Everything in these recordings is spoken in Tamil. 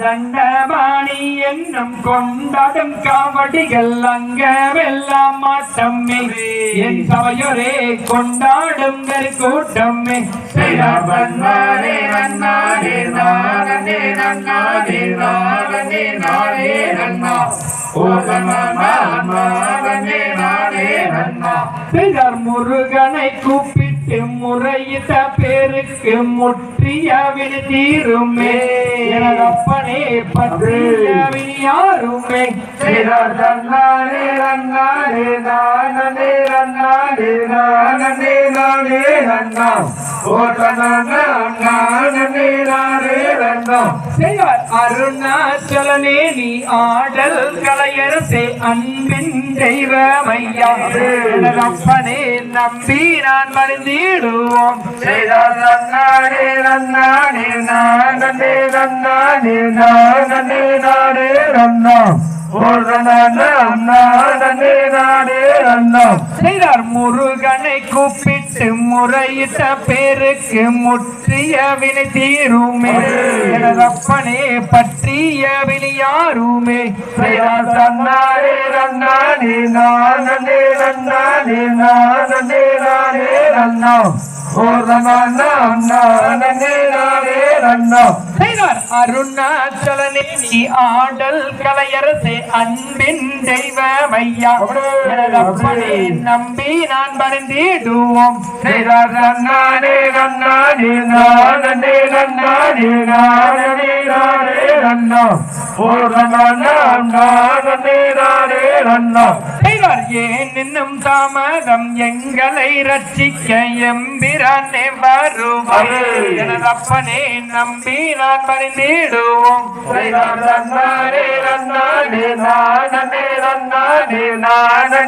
தண்டபாணி என்னும் கொண்டாடும் காவடிகள் அங்க வெல்லாம் மாட்டம்மே என் சபையொரே கொண்டாடும் கூட்டம்மே நன்னாரே நன்னாரே நானே நன்னாரே நானே நானே நன்னா முருகனை கூப்பிட்டு முறையிட்ட பேருக்கு முற்றிய வினி தீருமே எனப்பனே பற்றிய வினி யாருமே நன்னாரே நன்னாரே நானே நன்னாரே நானே நானே நன்னா அருணாச்சலனே நீ ஆடல் கலையரசே அன்பின் தெய்வமையா அப்பனே நம்பி நான் மறந்திடுவோம் நன்னாரே நன்னாரே நானே நன்னாரே நானே நானே நன்னா முருகனை கூப்பிட்டு முறையிட்ட பேருக்கு முற்றிய வினை தீருமே எனப்பனே பற்றிய வினி யாருமே நன்னாரே நன்னாரே நானே நன்னாரே நானே நானே நன்னா அருணாச்சலனே நீ ஆடல் கலையரசே அன்பின் தெய்வமையா அப்பனே நம்பி நான் மறந்திடுவோம் நன்னாரே நன்னாரே நானே நன்னாரே நானே நானே நன்னா ஏன் இன்னும் தாமதம் எங்களை ரட்சிக்க எம்பிரானே வருவாப்பனே நம்பி நான் மறந்திடுவோம் நன்னாரே நன்னாரே நானே நன்னாரே நானே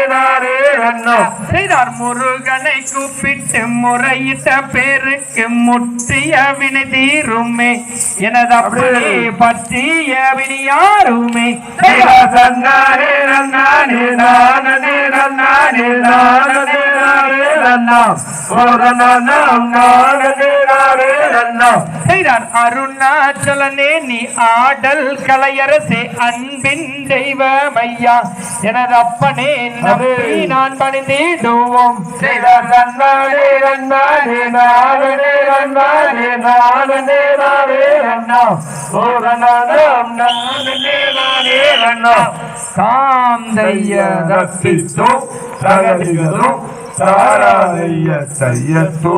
நானே நன்னா முருகனை கூப்பிட்டு முறையிட்ட பேருக்கு முற்றிய வினை தீருமே எனது அப்படி பற்றிய வினி யாருமே நன்னாரே நன்னாரே நானே நன்னாரே நானே நானே நன்னா அருணாச்சலனே நீ ஆடல் கலையரசே அன்பின் தெய்வமையா எனது அப்பனே நம்பி நான் பணிந்திடுவோம் நன்னாரே நன்னாரே நானே நன்னாரே நானே நானே நன்னா காந்தைய ரத்தித்தோ சகலிகதோ சாராதைய செய்யத்தோ